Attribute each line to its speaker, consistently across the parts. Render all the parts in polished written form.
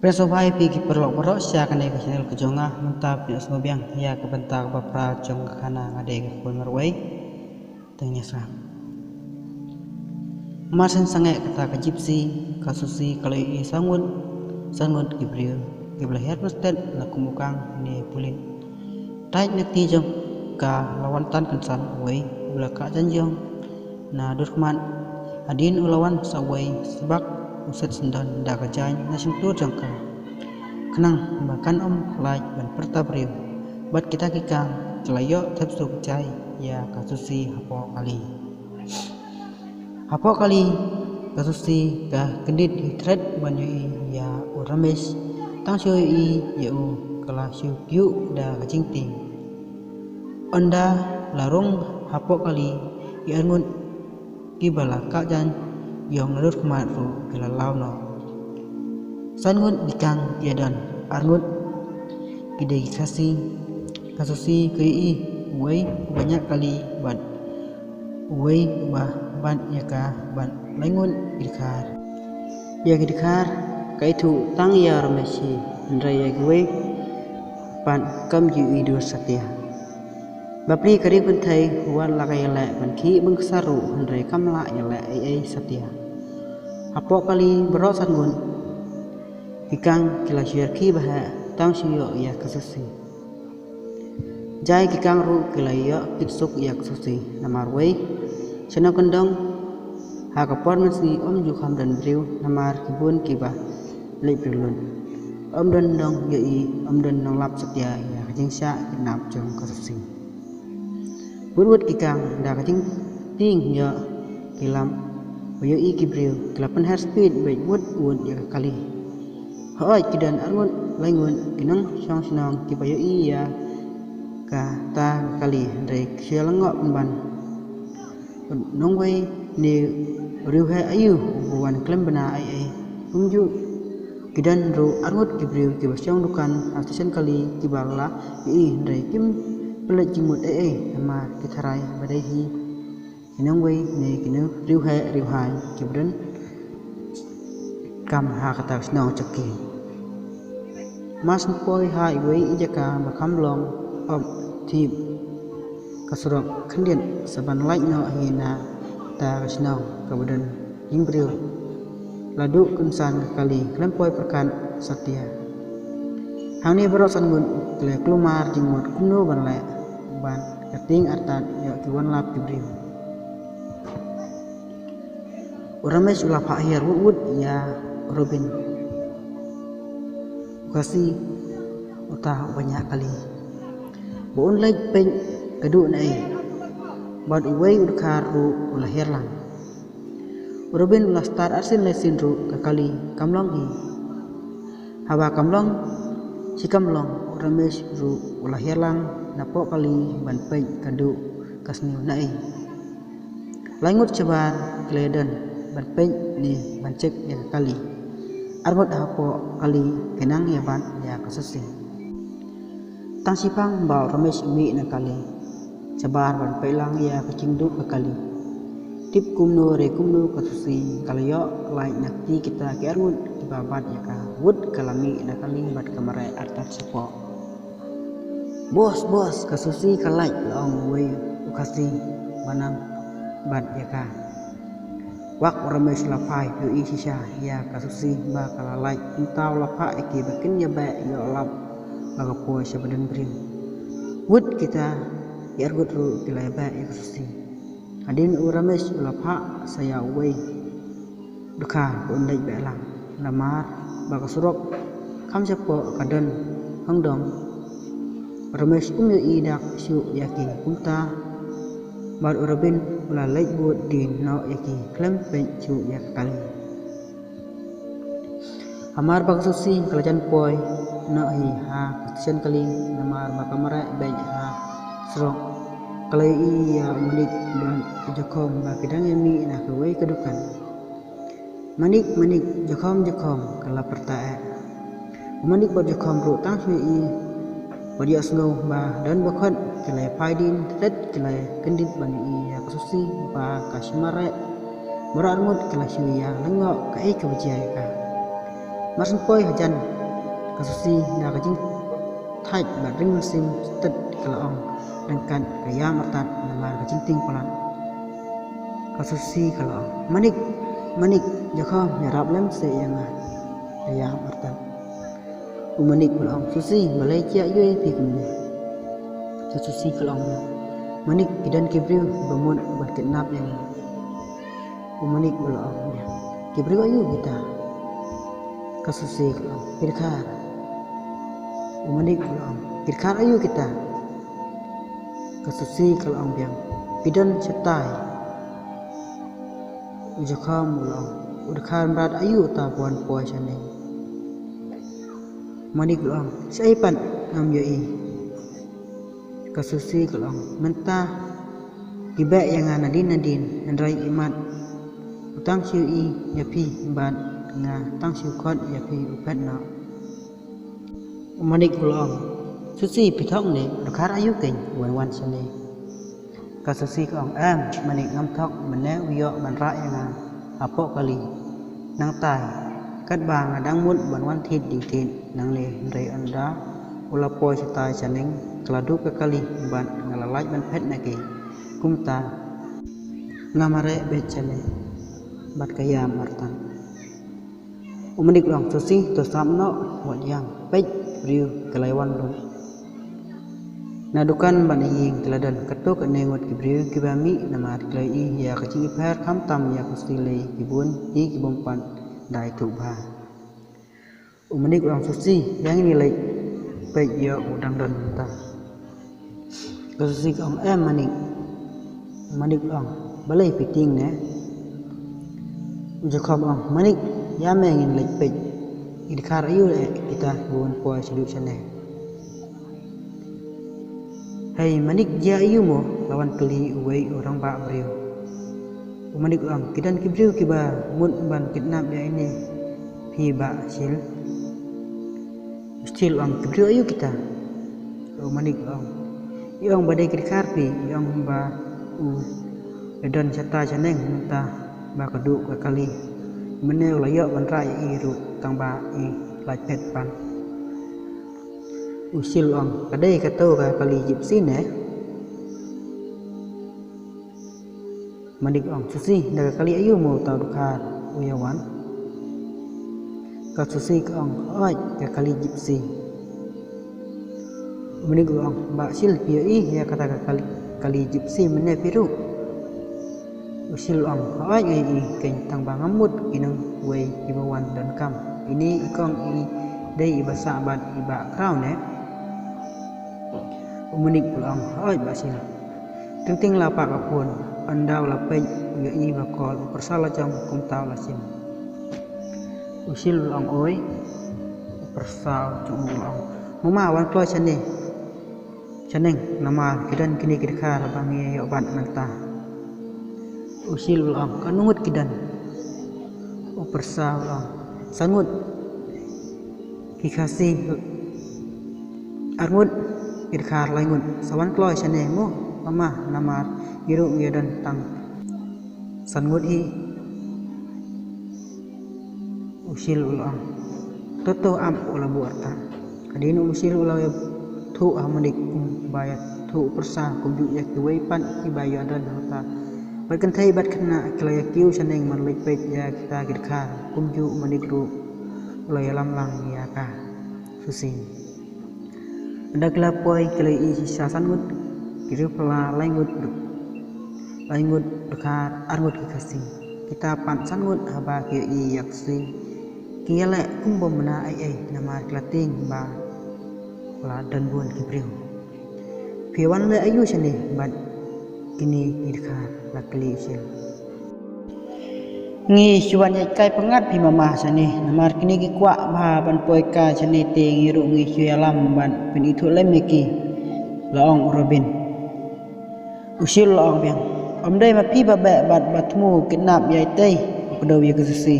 Speaker 1: Presovai pigi perlok siya kanay ka channel kejonga mentap ni osmobiang ya kebentak bapra jong kana ngade ke pun marway tengnya sa masen sangai kata ka gypsy kasusi kalau i sangun gibril giblaher mestet na kumukang ni pulin tai nekti jong ka lawan tan kensan way belaka janjong na durkman adin ulawan saway sebab uset sendan da kajay na sentur jangka kenang makan like ban pertabriu bat kita kikang celayo tepsu kecai ya kasusi hapo kali kasusi ka kendit hitret banyui ya urames tang syoi ya u kala syu kyu da kacingting onda larung hapo kali ya ngun kibala ka jan yong narut kumat ru kilalau no sangun dikang tiadan arngut kidai kasusi kei wei banyak kali ban wei ban yaka ban lengun idkar ya idkar kaitu tang ya ramesi ndrai ya wei ban kam ji idur satya bapri kari kuntai wan lakai la ban ki bengsaru ndrai kamla ya la ai satya hapo kali berok sangun kikang kila syarki baha tang syo ya kasusi jai kikang ru kila ya kitsuk ya kasusi namar wei sena kendong ha kapon mensi jukham dan briu namar kibun kibah le prilun dan dong ya i dan dong lap satya ya kajingsa kinap jong kasusi wut kikang da kajing ting ya kilam Bayo i kibril kelapan hair speed baik wut ya kali hoi kidan arngun lengun kinang syang senang ki bayo i ya ka ta kali ndai sia lengok ban nongwei ni riu hai ayu buan klem bena ai umju kidan ro arngut kibril ki basyang dukan artisan kali kibala i ndai kim pelet jimut nama kitharai badai kinang wei ni kinang riu hai kibren kam ha kata snong chaki mas poi hai wei ijaka bakam long tip kasurok khandien saban lai no hina ta snong kabuden imbriu ladu kunsan kali klempoi perkan satya hang ni berosan gun kle klumar jingmut kumno ban kating artan ya kiwan lap kibriu Urames ulap akhir wud ya Robin kasi utah banyak kali buun lay pen kedu nai bad uway udkar ru ulahir lang Robin ulah star arsin lesin ru kekali kamlong hi hawa kamlong si kamlong Urames ru ulahir lang napo kali ban pen kedu kasni nai langut cebar kleden berpen ni bancek ya kali arbot hapo kali kenang ya ban ya kasusi tang sipang bau rames mi na kali cebar ban pelang ya kecingdu ke kali tip kumno re kumno kasusi kalayo lai nakti kita ke arngut ibabat ya ka wud kalami na kali bat kamare artat sepo bos kasusi kalai long wei ukasi banam bat ya ka wak rames lapai yu i sisa ya kasusi ba kalalai entau lapa iki bakin ya ba ya lap bagapo sabadan brim wud kita ya argut ru kilai ba ya kasusi adin urames lapa saya wei duka undai ba lang lamar bagasurok kam sepo kaden hangdong rames yu i dak syu yakin kunta bar urabin ula lek buat di no yaki klem pencu ya kali amar bagsusi kalajan poi no hi ha kasian kali namar bakamara baik ha serok kalau iya manik dan jokom ba kidang mi na kawai kedukan manik jokom kala pertae manik ba jokom ru tang i bodi asno ba dan bakon kelai paidin tet kelai kendit bani ya kasusi ba kasimare berarmut kelai ya lengok kai kebajai ka Masun poi hajan kasusi na kajing thai ba ring sim tet kalaong dengkan kaya martat namar kajing ting palan kasusi kalaong manik jakha nyarap lem se yang kaya martat umanik kalaong susi Malaysia yue pi kumne kasusi kalaong manik kidan kibriu bamun berkenap yang umanik kalaong kibriu ayu kita kasusi kalaong kirkar umanik kalaong kirkar ayu kita kasusi kalaong biang pidan setai ujakha kalaong udkhan berat ayu ta puan poi sane manik kalaong saipan ngam yoi kasusi kalaong mentah kibek yang nadin andrai imat utang siu i yapi ban nga tang siu khot yapi upat na manik kalaong susi pithong ne rakhar ayu keng wan sane kasusi kalaong manik ngam thok mane uyo ban ra yang apok kali nang tai kat bang adang mut ban wan thit di tin nang le rei anda ula poi setai chaneng keladu ke kali ban ngalalai ban phet nake kumta ngamare becane bat kaya martan umanik long susi to samno wat yang pej riu kelaiwan long na dukan ban ying teladan ketuk nengot kibriu kibami namar klai ya kecing ipar kam tam ya kusile kibun i kibompan dai tu ba umanik long susi yang nilai pej yo udang dan ta kasusi kong manik long balai piting ne ujakhom long manik ya mengin lek pej idkar ayu kita buan poi sedu sane hey manik ja ayu mo lawan keli uwei orang ba brio umanik long kidan kibriu kiba mun ban kidnap ya ini pi ba sil still long kibriu ayu kita umanik long yang badai kirkar pi yang ba dan cata caneng minta ba keduk ke kali meneu layak ban rai iru tang ba i lai pet pan usil long kadai kato ka kali gypsy ne manik long susi daga kali ayu mo tau dukar uyawan ka susi ka ong oi ka kali gypsy manik long ba sil pi ya kata ka kali gypsy mene piru usil long oi i ken tang ba ngamut inang wei ibawan dan kam ini ikong i dei ibasa ban iba kraw ne umanik long oi ba sil ting lapak apun andau lapej ya i bakol persala jang kum tau lasim usil long oi persal chung long mama wan kloi chaneng nama kidan kini kidkar bangi yo ban nanta usil long kanungut kidan persal long sangut kikasi arngut kidkar laingut sawan kloi chane mo mama nama iru ngedan tang sangut i usil long toto am ula buarta kadino usil ula thu amanik bayat thu persa kumju ya kuwei pan ibayo dan hota berkan thai bat kena kelaya kiu chaneng man lepet ya kita kidkar kumju manik ru ulay lamlang ya ka susi ndak lapoi kelai i sisa sangut kiru pela laingut dekar arngut kikasi kita pan sangut haba ki i yaksi kiale kumbom na ai nama klating ba la dan buan kibriu piwan le ayu sene bat kini kidkar la kli sel ngi chuan yai kai pangat pi mama sane namar kini ki kwa ba ban poi ka sane te ngiru ngi chualam ban pin itu lemeki laong robin usil laong biang omdai ma pi ba bat batmu kidnap yai tei pedaw ya kesisi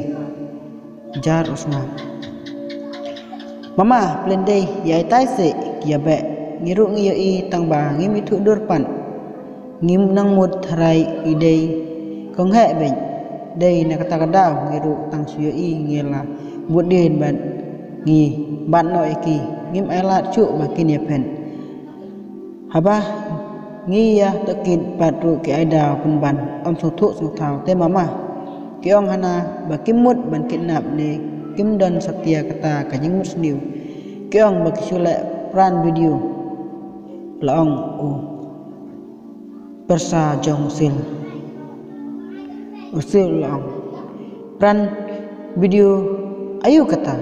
Speaker 1: jar usman mama plendei yai tai se kia be ngiru ngi i tang ba ngim itu dorpan ngim nang mut harai idei kong he ben dei na kata kadau ngiru tang suyo i ngela buat din ban ngi bạn nội kỳ ngim ai lạ trụ mà kinh hiệp hẹn haba ngi ya takin patru ke ai đào pun ban om su thu su thao te mama ke ong hana ba kimut ban kidnap ne kim don satya kata ka jing musniu ke ong ba kisule pran video la ong u persa jong sil usil la ong pran video ayu kata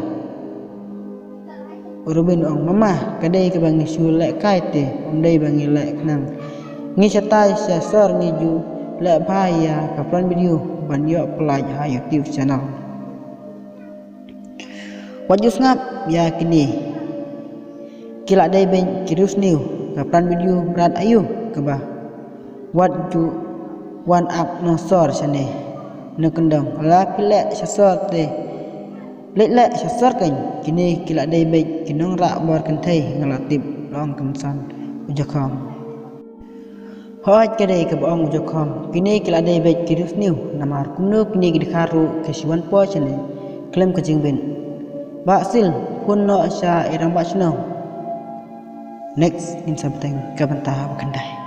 Speaker 1: Robin ong mama kadai ke bangi sule kai te om dai bangi le nang ngi chatai sa sor ngi ju le bhaya ka pran video ban yo plai ha YouTube channel wajus ngap ya kini kila dai ben kirus new ka pran video berat ayu ke ba wat ju one up no sor sane no kendang la pile sa sor te lệ sa sor kan kini kila dai ben kinong ra bor kan thai ngalatip long kam san ujakham hoi kedai ke bong ujakham kini kila dai ben kirus new namar kumno kini gidkharu kesiwan po chane klaim ke jingben Baksil pun no sa irang bakno next in something kabantah kendai